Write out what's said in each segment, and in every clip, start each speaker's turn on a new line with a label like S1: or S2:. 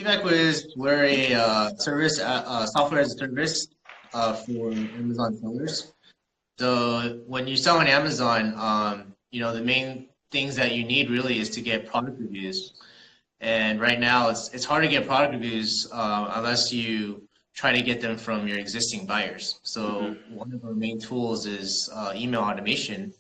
S1: Feedbackwhiz, we're a service, software as a service for Amazon sellers. So when you sell on Amazon, the main things that you need really is to get product reviews. And right now, it's hard to get product reviews unless you try to get them from your existing buyers. So one of our main tools is email automation,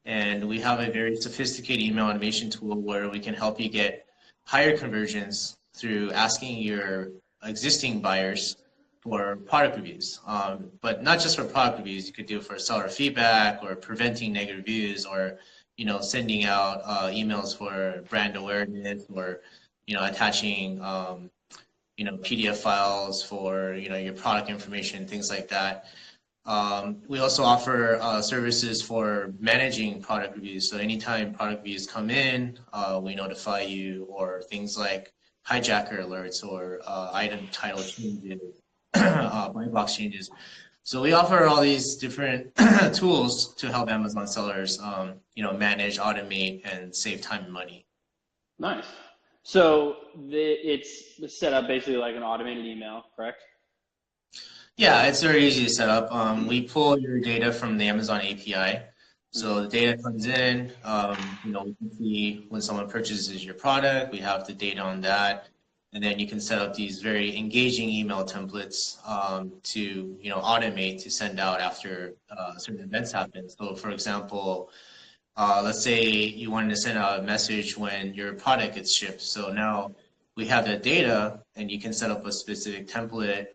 S1: and we have a very sophisticated email automation tool where we can help you get higher conversions through asking your existing buyers for product reviews. But not just for product reviews, you could do it for seller feedback or preventing negative reviews, or sending out emails for brand awareness, or attaching PDF files for your product information, things like that. We also offer services for managing product reviews. So anytime product reviews come in, we notify you, or things like hijacker alerts or item title changes, buy box changes. So we offer all these different tools to help Amazon sellers, manage, automate, and save time and money.
S2: Nice. So it's set up basically like an automated email, correct?
S1: Yeah, it's very easy to set up. We pull your data from the Amazon API. So the data comes in, we can see when someone purchases your product, we have the data on that. And then you can set up these very engaging email templates to, automate, to send out after certain events happen. So for example, let's say you wanted to send out a message when your product gets shipped. So now we have that data, and you can set up a specific template.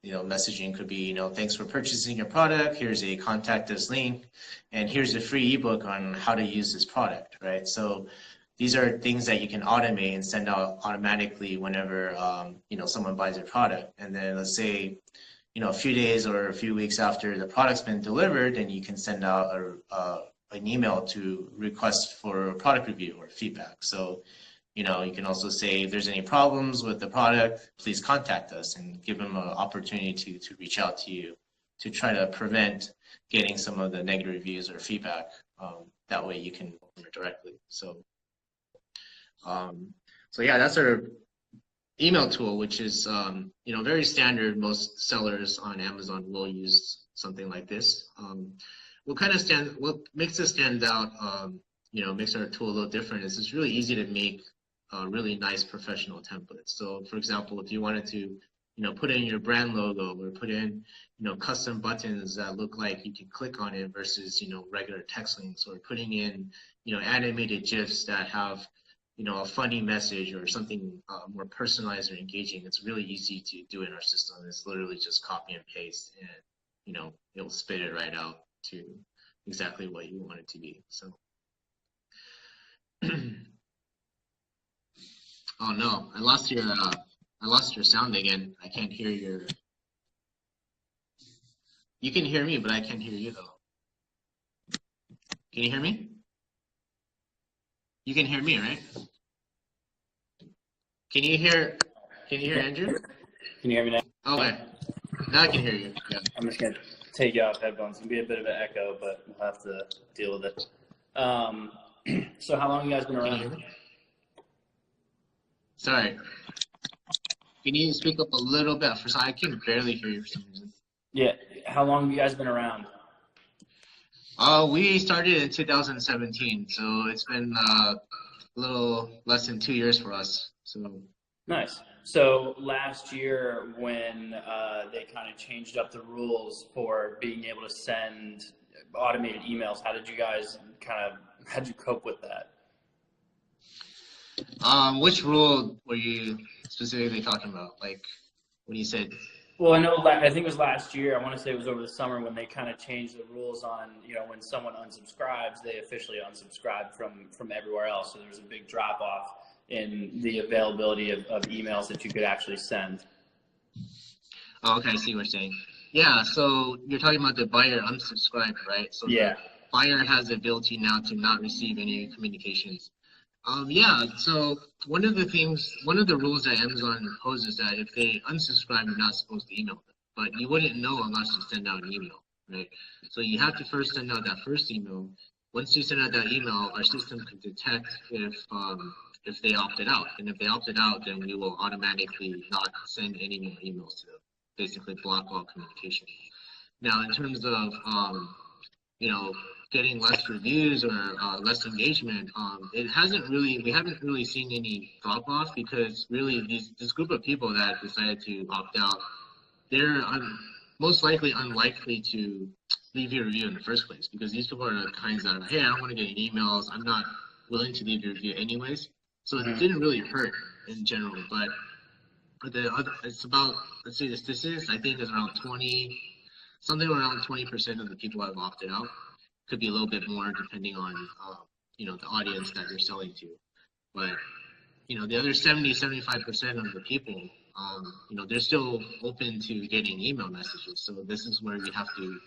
S1: Messaging could be, thanks for purchasing your product. Here's a contact us link, and here's a free ebook on how to use this product, right? So these are things that you can automate and send out automatically whenever, someone buys your product. And then let's say, a few days or a few weeks after the product's been delivered, then you can send out an email to request for a product review or feedback. So you can also say, if there's any problems with the product, please contact us, and give them an opportunity to reach out to you to try to prevent getting some of the negative reviews or feedback. That way you can work directly. So yeah, that's our email tool, which is very standard. Most sellers on Amazon will use something like this. What makes us stand out, makes our tool a little different, is it's really easy to make really nice professional templates. So for example, if you wanted to, put in your brand logo, or put in, custom buttons that look like you can click on it versus, regular text links, or putting in, animated GIFs that have, a funny message or something more personalized or engaging, it's really easy to do in our system. It's literally just copy and paste, and, it'll spit it right out to exactly what you want it to be. So. Oh no, I lost your sound again. I can't hear your. You can hear me, but I can't hear you though. Can you hear me? You can hear me, right? Can you hear Andrew?
S2: Can you hear me now?
S1: Okay. Now I can hear you. Yeah.
S2: I'm just gonna take you off headphones. It's gonna be a bit of an echo, but we'll have to deal with it. So how long have you guys been around?
S1: Sorry. Can you speak up a little bit? I can barely hear you for some reason.
S2: Yeah. How long have you guys been around?
S1: We started in 2017, so it's been a little less than 2 years for us. So
S2: nice. So last year, when they kind of changed up the rules for being able to send automated emails, how did you cope with that?
S1: Which rule were you specifically talking about? Like when you said?
S2: Well, I think it was last year. I want to say it was over the summer when they kind of changed the rules on, when someone unsubscribes, they officially unsubscribe from everywhere else. So there was a big drop off in the availability of emails that you could actually send.
S1: Oh, okay, I see what you're saying. Yeah, so you're talking about the buyer unsubscribe, right? So yeah, the buyer has the ability now to not receive any communications. Yeah, so one of the rules that Amazon imposes is that if they unsubscribe, you're not supposed to email them. But you wouldn't know unless you send out an email, right? So you have to first send out that first email. Once you send out that email, our system can detect if if they opted out. And if they opted out, then we will automatically not send any more emails to them, basically block all communication. Now, in terms of, you know, getting less reviews or less engagement, we haven't really seen any drop off, because really this group of people that decided to opt out, they're most likely unlikely to leave you a review in the first place, because these people are the kinds that are, hey, I don't want to get any emails, I'm not willing to leave a review anyways. So it didn't really hurt in general, but it's about, let's say the statistics, I think is around 20% of the people have opted out. Could be a little bit more depending on, you know, the audience that you're selling to. But, you know, the other 75% of the people, you know, they're still open to getting email messages. So this is where we have to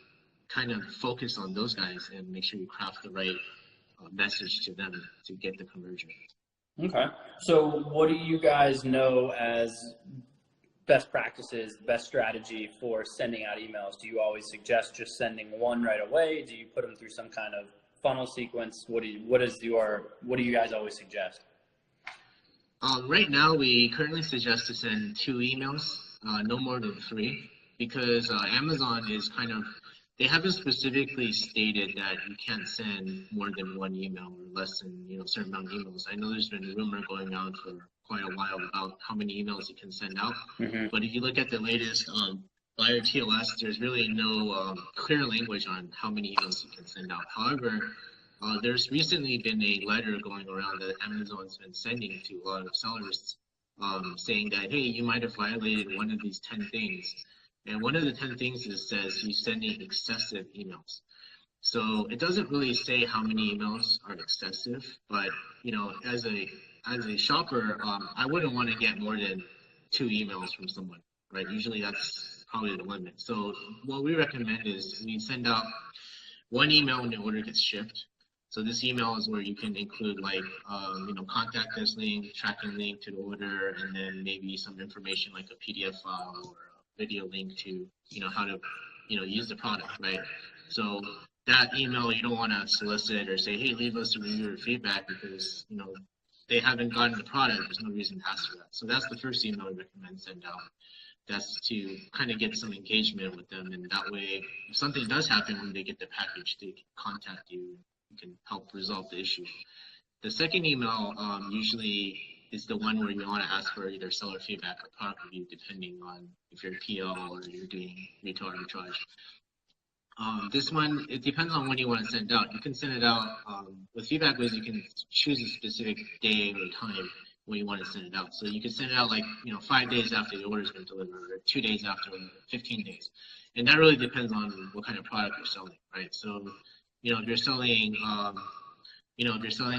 S1: kind of focus on those guys and make sure you craft the right message to them to get the conversion.
S2: Okay. So what do you guys know as best practices, best strategy for sending out emails? Do you always suggest just sending one right away? Do you put them through some kind of funnel sequence? What do you guys always suggest?
S1: Right now, we currently suggest to send 2 emails, no more than 3, because Amazon is kind of, they haven't specifically stated that you can't send more than 1 email or less than, you know, a certain amount of emails. I know there's been a rumor going on for quite a while about how many emails you can send out. But if you look at the latest buyer TOS, there's really no clear language on how many emails you can send out. However, there's recently been a letter going around that Amazon's been sending to a lot of sellers, saying that, hey, you might have violated one of these 10 things. And one of the 10 things says you're sending excessive emails. So it doesn't really say how many emails are excessive, but, you know, as a shopper, I wouldn't want to get more than 2 emails from someone, right? Usually that's probably the limit. So what we recommend is we send out 1 email when the order gets shipped. So this email is where you can include, like, you know, contact us link, tracking link to the order, and then maybe some information like a PDF file or a video link to, you know, how to, you know, use the product, right? So that email, you don't want to solicit or say, hey, leave us a review or feedback, because, you know, they haven't gotten the product. There's no reason to ask for that. So that's the first email I recommend send out. That's to kind of get some engagement with them, and that way, if something does happen when they get the package, they can contact you. You can help resolve the issue. The second email usually is the one where you want to ask for either seller feedback or product review, depending on if you're PL or you're doing retail arbitrage. This one, it depends on when you want to send out. You can send it out with Feedbackwhiz. You can choose a specific day or time when you want to send it out. So you can send it out, like, you know, 5 days after the order's been delivered, or 2 days after, 15 days. And that really depends on what kind of product you're selling, right? So, you know, if you're selling,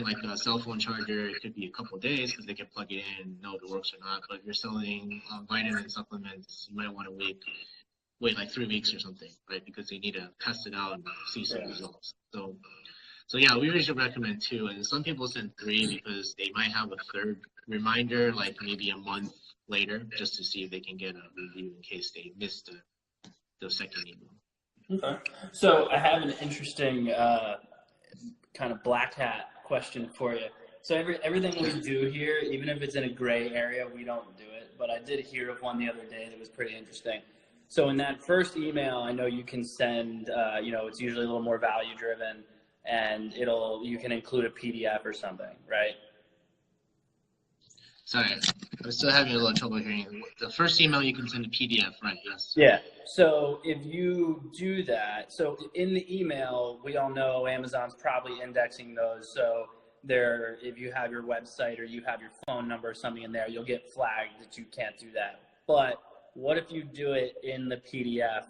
S1: like a cell phone charger, it could be a couple of days because they can plug it in and know if it works or not. But if you're selling vitamin supplements, you might want to wait like 3 weeks or something, right? Because they need to test it out and see some results. So yeah, we usually recommend 2, and some people send 3 because they might have a third reminder, like maybe a month later, just to see if they can get a review in case they missed the second email.
S2: Okay. So I have an interesting kind of black hat question for you. So everything we do here, even if it's in a gray area, we don't do it. But I did hear of one the other day that was pretty interesting. So in that first email, I know you can send, you know, it's usually a little more value driven, and you can include a PDF or something, right?
S1: Sorry, I'm still having a little trouble hearing you. The first email you can send a PDF, right? Yes.
S2: Yeah. So if you do that, so in the email, we all know Amazon's probably indexing those. So if you have your website or you have your phone number or something in there, you'll get flagged that you can't do that. But what if you do it in the PDF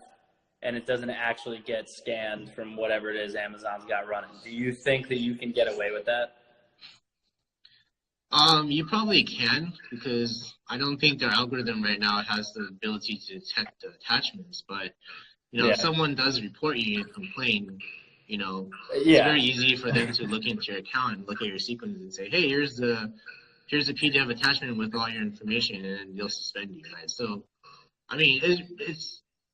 S2: and it doesn't actually get scanned from whatever it is Amazon's got running? Do you think that you can get away with that?
S1: You probably can, because I don't think their algorithm right now has the ability to detect the attachments. But, you know, if someone does report you and complain, you know, it's very easy for them to look into your account and look at your sequence and say, hey, here's the PDF attachment with all your information, and they'll suspend you, right? So, I mean,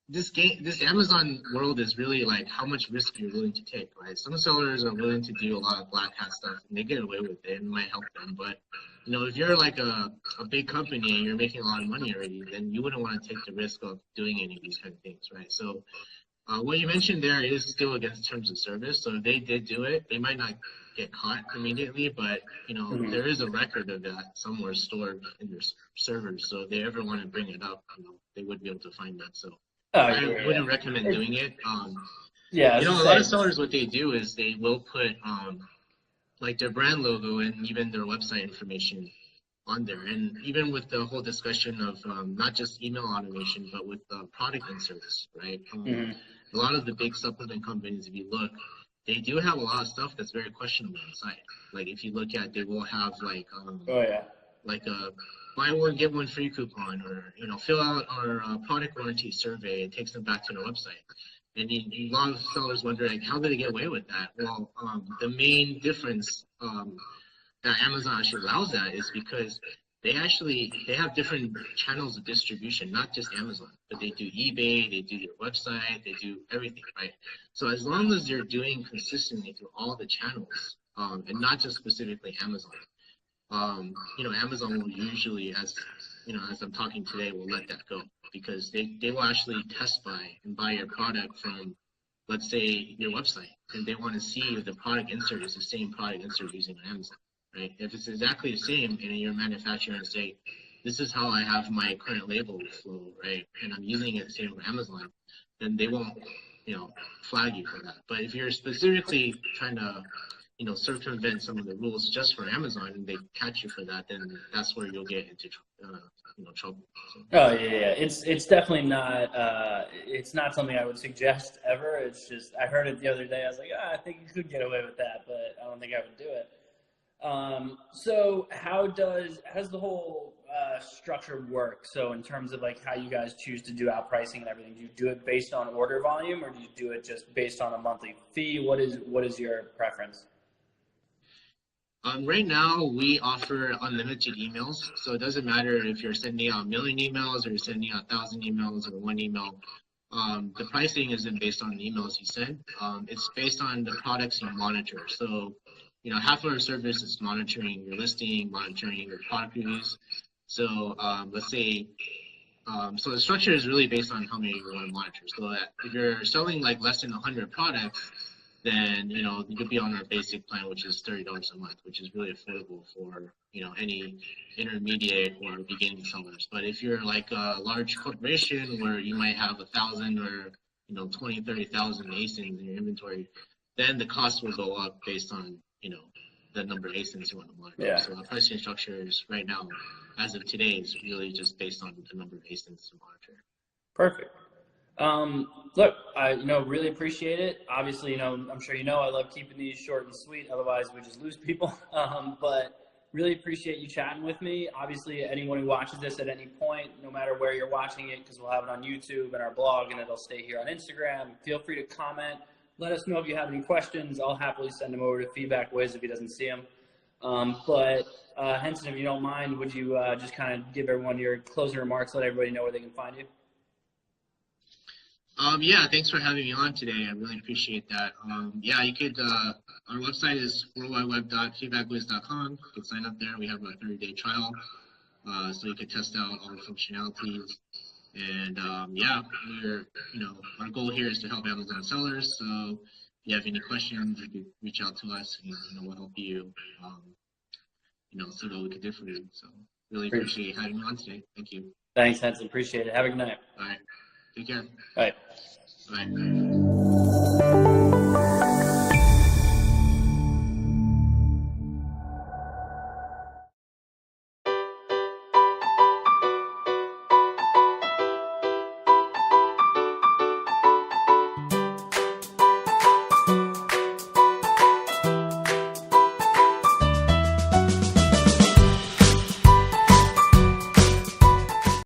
S1: this Amazon world is really like how much risk you're willing to take, right? Some sellers are willing to do a lot of black hat stuff and they get away with it and it might help them. But if you're like a big company and you're making a lot of money already, then you wouldn't want to take the risk of doing any of these kind of things, right? So what you mentioned there is still against terms of service. So if they did do it, they might not get caught immediately, but there is a record of that somewhere stored in their servers. So if they ever want to bring it up, they would be able to find that. So I wouldn't recommend doing it. A lot of sellers, what they do is they will put like their brand logo and even their website information on there. And even with the whole discussion of not just email automation, but with product inserts, right? A lot of the big supplement companies, if you look, they do have a lot of stuff that's very questionable inside. Like if you look at, they will have like like a buy one get one free coupon, or fill out our product warranty survey. It takes them back to their website. And a lot of sellers wonder, like, how did they get away with that? Well, the main difference that Amazon actually allows that is because they have different channels of distribution, not just Amazon, but they do eBay, they do their website, they do everything, right? So as long as they're doing consistently through all the channels, and not just specifically Amazon, Amazon will usually, as I'm talking today, will let that go, because they will actually test buy and buy your product from, let's say, your website, and they want to see if the product insert is the same product insert using Amazon, right? If it's exactly the same, and you're manufacturing and say, this is how I have my current label flow, right, and I'm using it the same for Amazon, then they won't, flag you for that. But if you're specifically trying to circumvent some of the rules just for Amazon, and they catch you for that, then that's where you'll get into trouble. So.
S2: Oh yeah, it's definitely not. It's not something I would suggest ever. It's just I heard it the other day. I was like, I think you could get away with that, but I don't think I would do it. So how does the whole structure work? So in terms of like how you guys choose to do outpricing and everything, do you do it based on order volume, or do you do it just based on a monthly fee? What is your preference?
S1: Right now, we offer unlimited emails, so it doesn't matter if you're sending out 1 million emails or you're sending out 1,000 emails or one email. The pricing isn't based on the emails you send. It's based on the products you monitor. So, half of our service is monitoring your listing, monitoring your product reviews. So, let's say, so the structure is really based on how many you want to monitor. So that if you're selling like less than 100 products, then you could be on our basic plan, which is $30 a month, which is really affordable for any intermediate or beginning sellers. But if you're like a large corporation where you might have 1,000 or 20, 30,000 ASINs in your inventory, then the cost will go up based on the number of ASINs you want to monitor. Yeah. So the pricing structure is right now, as of today, is really just based on the number of ASINs to monitor.
S2: Perfect. Look, I really appreciate it. Obviously, I'm sure I love keeping these short and sweet. Otherwise, we just lose people. But really appreciate you chatting with me. Obviously, anyone who watches this at any point, no matter where you're watching it, because we'll have it on YouTube and our blog, and it'll stay here on Instagram. Feel free to comment. Let us know if you have any questions. I'll happily send them over to Feedbackwhiz if he doesn't see them. But Henson, if you don't mind, would you just kind of give everyone your closing remarks, let everybody know where they can find you?
S1: Yeah, thanks for having me on today. I really appreciate that. Yeah, you could, our website is worldwideweb.feedbackwhiz.com. You can sign up there. We have a 30-day trial, so you can test out all the functionalities. And yeah, our goal here is to help Amazon sellers. So if you have any questions, you could reach out to us, and we'll help you, see what we can do for you. So really appreciate having me on today. Thank you.
S2: Thanks, Henson. Appreciate it. Have a good night.
S1: All right. Take care.
S2: Bye.
S1: Bye.